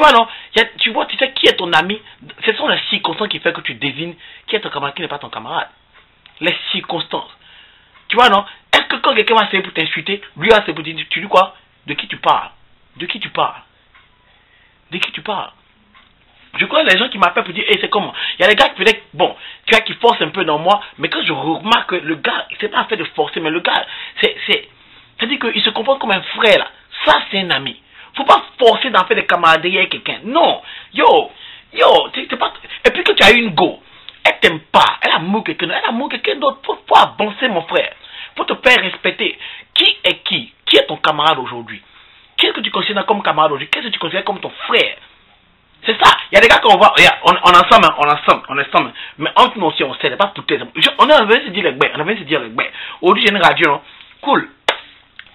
vois, non? Tu vois, tu sais qui est ton ami. Ce sont les circonstances qui font que tu devines qui est ton camarade, qui n'est pas ton camarade. Les circonstances. Tu vois, non? Est-ce que quand quelqu'un va essayer pour t'insulter, lui va essayer pour te dire, tu dis quoi? De qui tu parles? De qui tu parles? De qui tu parles? Je connais les gens qui m'appellent pour dire, hey, c'est comment? Il y a des gars qui peut-être, bon, tu vois, qui forcent un peu dans moi, mais quand je remarque que le gars, c'est pas un fait de forcer, mais le gars, c'est-à-dire qu'il se comporte comme un frère, là. Ça, c'est un ami. Faut pas forcer d'en faire des camaraderies avec quelqu'un. Non. Yo, t'es pas... Et puis que tu as une go, elle t'aime pas, elle amour quelqu'un d'autre, faut avancer, mon frère. Faut te faire respecter. Qui est qui? Qui est ton camarade aujourd'hui? Qu'est-ce que tu considères comme camarade aujourd'hui? Qu'est-ce que tu considères comme ton frère? C'est ça. Il y a des gars qu'on voit, on ensemble, mais entre nous aussi, on sait, pas pour tes. On a envie de se dire les bêtes, Aujourd'hui, j'ai une radio, non? Cool.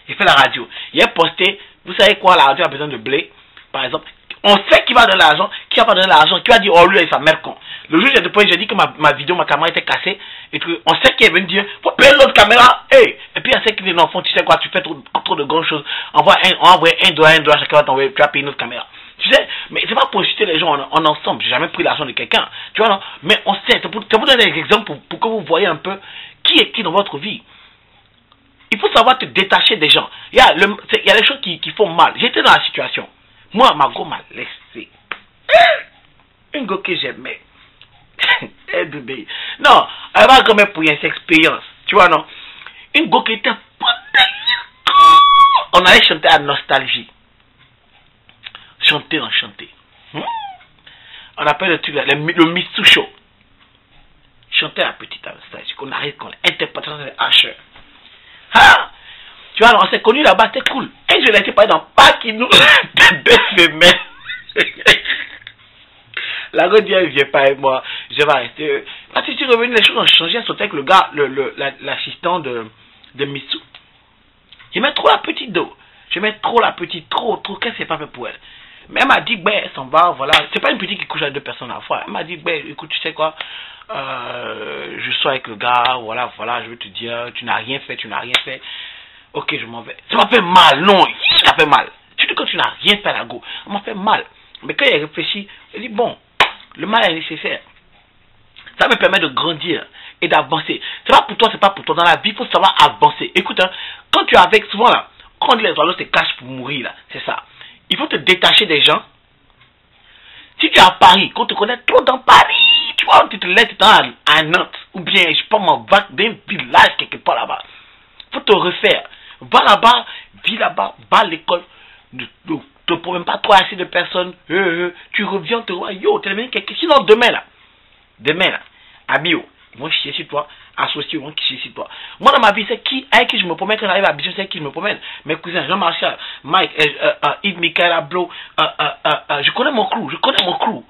J'ai fait la radio. Il a posté, vous savez quoi, la radio a besoin de blé, par exemple. On sait qui va donner l'argent, qui va pas donner l'argent, qui va dire, oh lui, il sa mère con. Le jour où j'ai dit que ma vidéo, ma caméra était cassée, et que on sait qu'il est venu dire, faut payer l'autre caméra, hey! Et puis on sait qu'il est l'enfant, tu sais quoi, tu fais trop de grandes choses. On va envoyer $1, chacun va t'envoyer, tu vas payer une autre caméra. Tu sais, mais c'est pas pour inciter les gens en ensemble. J'ai jamais pris l'argent de quelqu'un. Tu vois, non? Mais on sait, c'est pour donner des exemples pour que vous voyez un peu qui est qui dans votre vie. Il faut savoir te détacher des gens. Il y a des choses qui font mal. J'étais dans la situation. Moi, ma go m'a laissé. Une go que j'aimais. Bébé. Non, elle va quand même pour une expérience. Tu vois, non? Une go qui était... On allait chanter à Nostalgie. Chanter. On appelle le truc le Mitsou Show. Chanter à petite Nostalgie. Qu'on arrive, qu'on interprète les hacheurs. Ah! Tu vois, on s'est connus là-bas, c'était cool. Et je laissais pas dans pas qui nous bébé. La go dit, elle vient pas avec moi. Je vais rester. Quand je suis revenu, les choses ont changé. Sauter avec le gars, l'assistant de Mitsou. J'aimais trop la petite dos. J'aimais trop la petite, trop. Qu'est-ce que c'est pas fait pour elle? Mais elle m'a dit, ben, elle s'en va, voilà. C'est pas une petite qui couche à deux personnes à la fois. Elle m'a dit, ben, écoute, tu sais quoi, je suis avec le gars, voilà, je veux te dire, tu n'as rien fait. Ok, je m'en vais. Ça m'a fait mal, non, ça m'a fait mal. Surtout quand tu n'as rien fait à la go, ça m'a fait mal. Mais quand il a réfléchi, il dit, bon, le mal est nécessaire. Ça me permet de grandir et d'avancer. C'est pas pour toi, Dans la vie, il faut savoir avancer. Écoute, hein, quand tu es avec, souvent là, quand les oiseaux se cachent pour mourir, là, c'est ça. Il faut te détacher des gens. Si tu es à Paris, qu'on te connaît trop dans Paris, tu vois, tu te laisses à Nantes, ou bien, je sais pas, dans un village quelque part là-bas. Il faut te refaire. Va là-bas, vis là-bas, va à l'école. Ne te promène pas trop assez de personnes. Tu reviens, tu vois, yo, tu es quelqu'un. Sinon, demain là, Abio, ils vont chier sur toi. Associés, ils vont chier sur toi. Moi, dans ma vie, c'est qui, avec qui je me promène quand j'arrive à Abidjan, c'est qui je me promène. Mes cousins, Jean-Marchal, Mike, Yves, Michael, Ablo, je connais mon crew.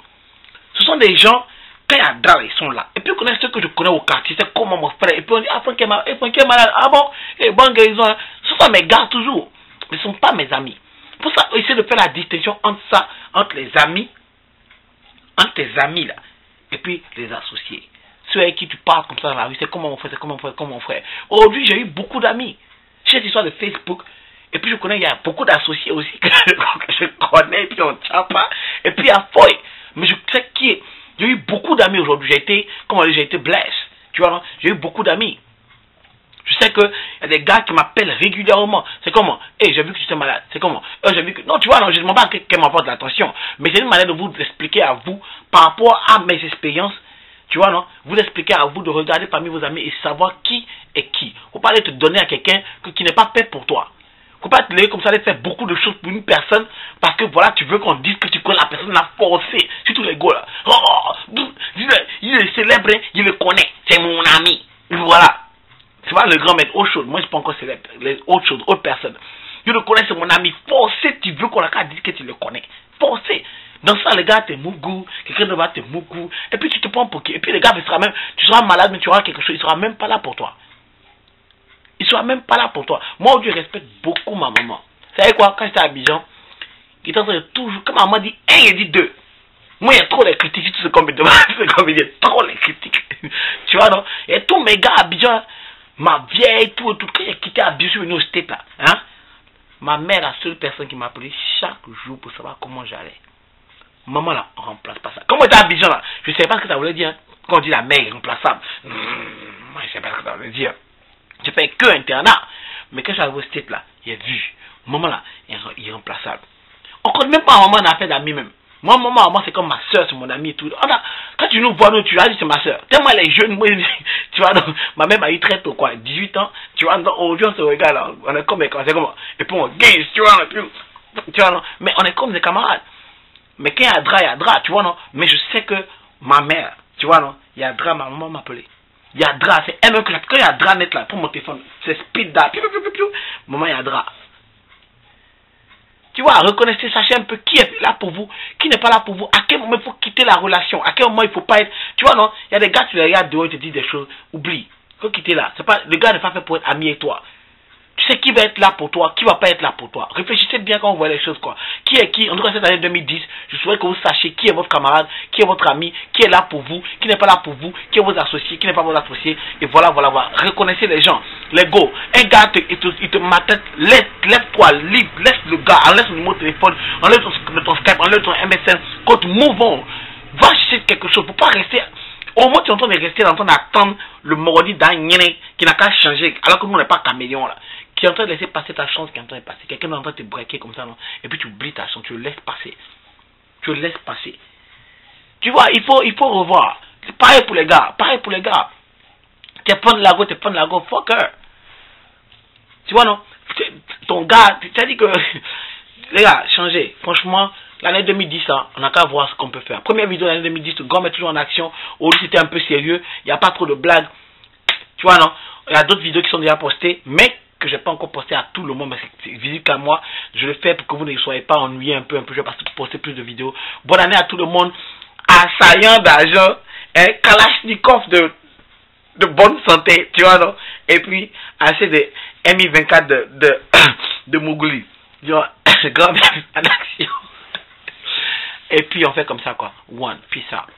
Ce sont des gens, quand il y a drame, ils sont là. Et puis, on connaît ceux que je connais au quartier, c'est comment mon frère. Et puis, on dit, Franck est malade. Ah bon? Et bon, guérison. Ce sont mes gars toujours. Mais ce ne sont pas mes amis. Pour ça, essayer de faire la distinction entre les amis, entre tes amis là, et puis les associés. Ceux avec qui tu parles comme ça dans la rue, c'est comment mon frère. Aujourd'hui, j'ai eu beaucoup d'amis. J'ai cette histoire de Facebook. Et puis, je connais, il y a beaucoup d'associés aussi que je connais, et puis on ne tient pas. Et puis, il y a Foy. Mais je sais qui est. J'ai eu beaucoup d'amis aujourd'hui. J'ai été blessé. Tu vois, j'ai eu beaucoup d'amis. Je sais qu'il y a des gars qui m'appellent régulièrement. C'est comment? Hey, j'ai vu que tu étais malade. C'est comment? J'ai vu que... Non, tu vois, non, je ne demande pas qu'elle m'apporte l'attention. Mais c'est une manière de vous expliquer à vous, par rapport à mes expériences, tu vois, non? Vous expliquer à vous de regarder parmi vos amis et savoir qui est qui. Faut pas aller te donner à quelqu'un qui n'est pas fait pour toi. Faut pas te laisser comme ça, aller faire beaucoup de choses pour une personne parce que voilà, tu veux qu'on dise que tu connais la personne, la forcer. Surtout les gars là. Oh, il est célèbre, il le connaît. C'est mon ami. Voilà. C'est pas le grand maître, autre chose. Moi, je ne suis pas encore célèbre. Autre chose, autre personne. Je le connais, c'est mon ami. Forcé, tu veux qu'on a qu'à dire que tu le connais. Forcé. Dans ça, les gars, t'es mougou. Quelqu'un de bas, t'es mougou. Et puis, tu te prends pour qui? Et puis, les gars, tu seras malade, mais tu auras quelque chose. Il sera même pas là pour toi. Il sera même pas là pour toi. Moi, je respecte beaucoup ma maman. Vous savez quoi? Quand j'étais à Abidjan, il était en train de toujours, quand maman dit 1, il dit 2. Moi, il y a trop les critiques, tout ce qu'on me demande. Il y a trop les critiques. Tu vois, non? Et tous mes gars à Abidjan, ma vieille, tout, quand j'ai quitté Abidjan, je suis venu au State là. Hein? Ma mère, la seule personne qui m'a appelé chaque jour pour savoir comment j'allais. Maman là, on remplace pas ça. Comme on était à Abidjan là, je ne savais pas ce que ça voulait dire. Hein. Quand on dit la mère irremplaçable, moi je ne sais pas ce que ça voulait dire. J'ai fait que internat. Mais quand je suis arrivé au state là, j'ai vu. Maman là, irremplaçable. On ne connaît même pas maman, on a fait d'amis même. Moi, maman, moi c'est comme ma soeur, c'est mon ami et tout. Quand tu nous vois, nous, tu as dit c'est ma soeur. Tellement elle est jeune, moi, tu vois, donc, ma mère m'a eu très tôt, quoi, 18 ans. Tu vois, aujourd'hui on se regarde là, on est comme des camarades. Et puis on gagne, tu vois, tu vois, non. Mais on est comme des camarades. Mais quand il y a Dra, il y a Dra, tu vois, non. Mais je sais que ma mère, tu vois, non, il y a Dra, ma maman m'appelait. Il y a Dra, c'est elle-même que quand il y a Dra net là, pour mon téléphone, c'est speed da, maman, il y a Dra. Tu vois, reconnaissez, sachez un peu qui est là pour vous, qui n'est pas là pour vous, à quel moment il faut quitter la relation, à quel moment il ne faut pas être. Tu vois, non, il y a des gars, tu les regardes dehors, ils te disent des choses, oublie, il faut quitter là. C'est pas, le gars n'est pas fait pour être ami avec toi. Tu sais qui va être là pour toi, qui va pas être là pour toi. Réfléchissez bien quand on voit les choses, quoi. Qui est qui, en tout cas cette année 2010, je souhaite que vous sachiez qui est votre camarade, qui est votre ami, qui est là pour vous, qui n'est pas là pour vous, qui est vos associés, qui n'est pas vos associés. Et voilà. Reconnaissez les gens. Les go. Un gars, il te matin, lève-toi, libre, laisse le gars, enlève son numéro de téléphone, enlève ton Skype, enlève ton MSN, quand move on. Va chercher quelque chose, faut pas rester. Au moins, tu es en train de rester en train d'attendre le mordi d'un yéné qui n'a qu'à changer, alors que nous, on n'est pas caméléon, là. Qui est en train de laisser passer ta chance, qui est en train de passer. Quelqu'un est en train de te braquer comme ça, non? Et puis tu oublies ta chance, tu le laisses passer. Tu le laisses passer. Tu vois, il faut revoir. C'est pareil pour les gars. T'es pas de lago, fuck her. Tu vois, non? Ton gars, tu t'as dit que, les gars, changez. Franchement, l'année 2010, hein, on n'a qu'à voir ce qu'on peut faire. Première vidéo de l'année 2010, le gars est toujours en action. Aujourd'hui, c'était un peu sérieux. Il n'y a pas trop de blagues. Tu vois, non? Il y a d'autres vidéos qui sont déjà postées, mais que je n'ai pas encore posté à tout le monde, mais c'est visible qu'à moi. Je le fais pour que vous ne soyez pas ennuyés un peu. Je vais poster plus de vidéos. Bonne année à tout le monde. Assaillant d'argent, un Kalachnikov de bonne santé, tu vois, non? Et puis, assez de Mi-24 de Mougouli. Grand en action. Et puis, on fait comme ça, quoi. One, peace out.